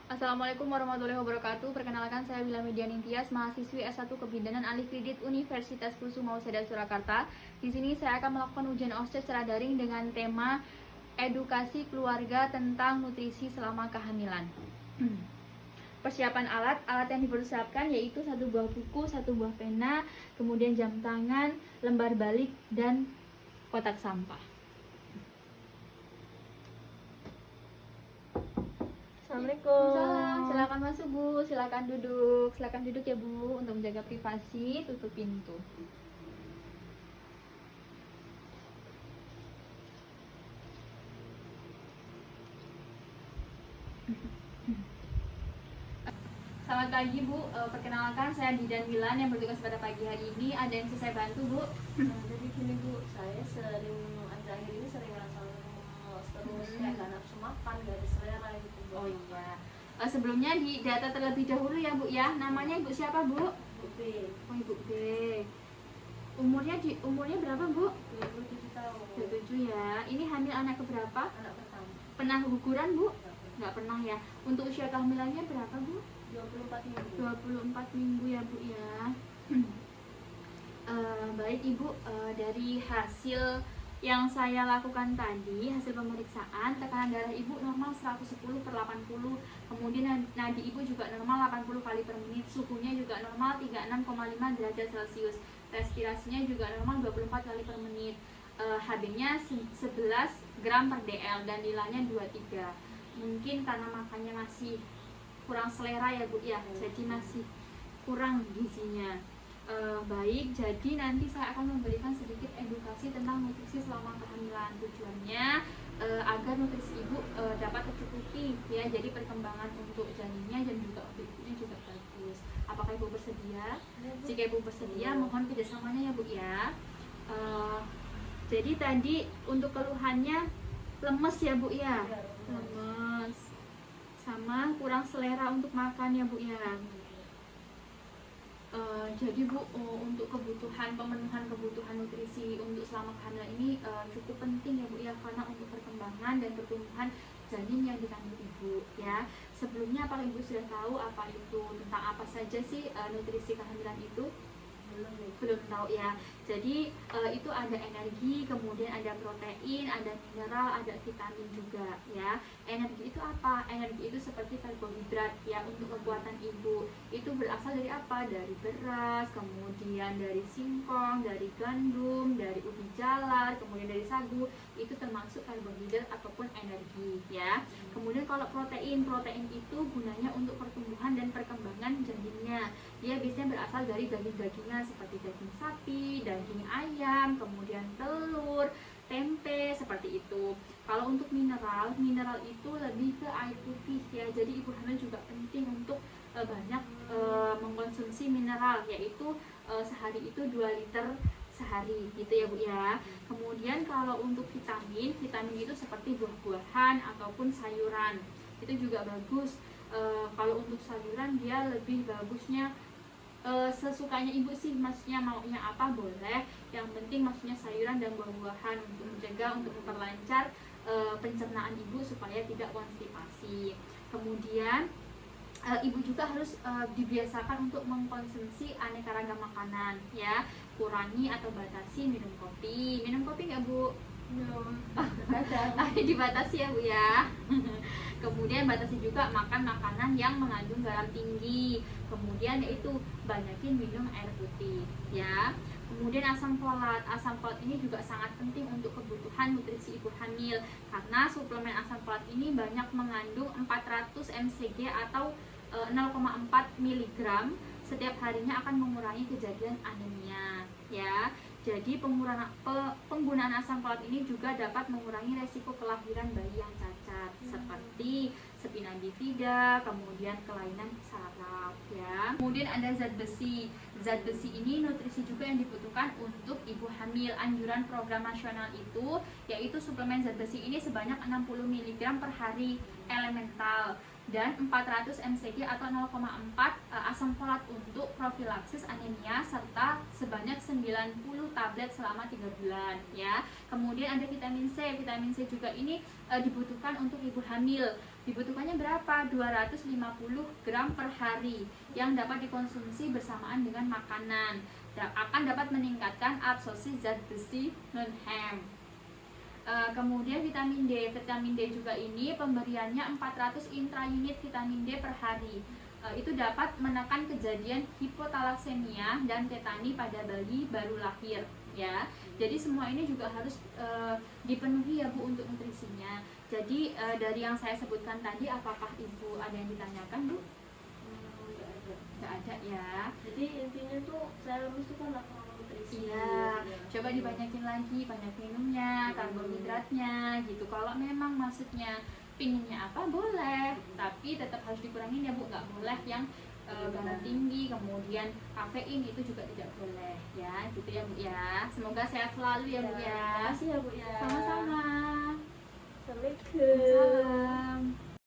Assalamualaikum warahmatullahi wabarakatuh. Perkenalkan, saya Wila Medianing Tias, mahasiswi S1 Kebidanan Alif Kredit Universitas Kusuma Usada Surakarta. Di sini saya akan melakukan ujian OSCE secara daring dengan tema edukasi keluarga tentang nutrisi selama kehamilan. Persiapan alat yang dipersiapkan yaitu satu buah buku, satu buah pena, kemudian jam tangan, lembar balik, dan kotak sampah. Assalamualaikum. Salam, silakan masuk Bu, silakan duduk ya Bu, untuk menjaga privasi, tutup pintu. Selamat pagi Bu, perkenalkan saya Didan Wilan yang bertugas pada pagi hari ini. Ada yang bisa saya bantu Bu? Jadi gini Bu, saya akhir-akhir ini sering merasa lemes, terus kayak gak nafsu makan, gak ada selera gitu Bu. Oh iya. Sebelumnya di data terlebih dahulu ya Bu ya. Namanya Ibu siapa Bu? Bu B, Oh Ibu B. Umurnya berapa Bu? 27 tahun. 27 ya. Ini hamil anak keberapa? Anak pertama. Pernah guguran Bu? Gak pernah. Nggak pernah ya. Untuk usia kehamilannya berapa Bu? 24 minggu. 24 minggu ya Bu ya. Baik Ibu, dari hasil yang saya lakukan tadi, hasil pemeriksaan, tekanan darah Ibu normal 110/80, kemudian nadi Ibu juga normal 80 kali per menit, suhunya juga normal 36,5 derajat Celcius, respirasinya juga normal 24 kali per menit, HB-nya 11 gram per dl dan nilainya 23. Mungkin karena makannya masih kurang selera ya Bu ya, jadi masih kurang gizinya. Baik, jadi nanti saya akan memberikan sedikit edukasi tentang nutrisi selama kehamilan. Tujuannya agar nutrisi ibu dapat tercukupi ya, jadi perkembangan untuk janinnya dan juga untuk ibunya juga bagus. Apakah ibu bersedia? Jika ibu bersedia, mohon kerjasamanya ya Bu ya. Jadi tadi untuk keluhannya lemes ya Bu ya, lemes sama kurang selera untuk makan ya Bu ya. Jadi Bu, untuk pemenuhan kebutuhan nutrisi untuk selama kehamilan ini cukup penting ya Bu ya, karena untuk perkembangan dan pertumbuhan janin yang dikandung ibu ya. Sebelumnya apakah ibu sudah tahu apa itu, tentang apa saja sih nutrisi kehamilan itu? Belum tahu ya. Jadi itu ada energi, kemudian ada protein, ada mineral, ada vitamin juga ya. Energi itu apa? Energi itu seperti karbohidrat ya, untuk kekuatan ibu. Itu berasal dari apa? Dari beras, kemudian dari singkong, dari gandum, dari ubi jalar, kemudian dari sagu. Itu termasuk karbohidrat ataupun energi ya. Kemudian kalau protein itu gunanya untuk pertumbuhan dan perkembangan janinnya. Dia biasanya berasal dari daging-dagingan seperti daging sapi, daging ayam, kemudian telur, tempe, seperti itu. Kalau untuk mineral itu lebih ke air putih ya. Jadi ibu hamil juga penting untuk banyak mengkonsumsi mineral, yaitu sehari itu 2 liter sehari gitu ya Bu ya. Kemudian kalau untuk vitamin itu seperti buah-buahan ataupun sayuran. Itu juga bagus. Kalau untuk sayuran dia lebih bagusnya sesukanya ibu sih, maksudnya maunya apa boleh, yang penting maksudnya sayuran dan buah-buahan untuk mencegah, untuk memperlancar pencernaan ibu supaya tidak konstipasi. Kemudian ibu juga harus dibiasakan untuk mengkonsumsi aneka ragam makanan ya. Kurangi atau batasi minum kopi nggak Bu? Dibatasi ya Bu ya. Kemudian batasi juga makan makanan yang mengandung garam tinggi. Kemudian yaitu banyakin minum air putih ya. Kemudian asam folat ini juga sangat penting untuk kebutuhan nutrisi ibu hamil, karena suplemen asam folat ini banyak mengandung 400 mcg atau 0,4 mg setiap harinya, akan mengurangi kejadian anemia ya. Jadi penggunaan asam folat ini juga dapat mengurangi resiko kelahiran bayi yang cacat seperti spina bifida, kemudian kelainan saraf ya. Kemudian ada zat besi. Zat besi ini nutrisi juga yang dibutuhkan untuk ibu hamil. Anjuran program nasional itu yaitu suplemen zat besi ini sebanyak 60 mg per hari elemental dan 400 mcg atau 0,4 asam folat untuk profilaksis anemia, serta sebanyak 90 tablet selama 3 bulan ya. Kemudian ada vitamin C juga ini dibutuhkan untuk ibu hamil. Dibutuhkannya berapa? 250 gram per hari yang dapat dikonsumsi bersamaan dengan makanan. Akan dapat meningkatkan absorpsi zat besi non-heme. Kemudian vitamin D juga ini pemberiannya 400 intraunit vitamin D per hari. Itu dapat menekan kejadian hipotalaksemia dan tetani pada bayi baru lahir, ya. Jadi semua ini juga harus dipenuhi ya Bu untuk nutrisinya. Jadi dari yang saya sebutkan tadi, apakah Ibu ada yang ditanyakan Bu? Nggak ada ya. Jadi intinya tuh saya lemes tuh kan nutrisi. Iya, coba dibanyakin lagi, banyak minumnya, karbohidratnya gitu. Kalau memang maksudnya pinginnya apa boleh, tapi tetap harus dikurangin ya Bu, nggak boleh yang garam tinggi, kemudian kafein itu juga tidak boleh ya, gitu ya Bu ya. Semoga sehat selalu ya Bu ya. Terima kasih ya Bu ya. Sama-sama. Assalamualaikum. Salam.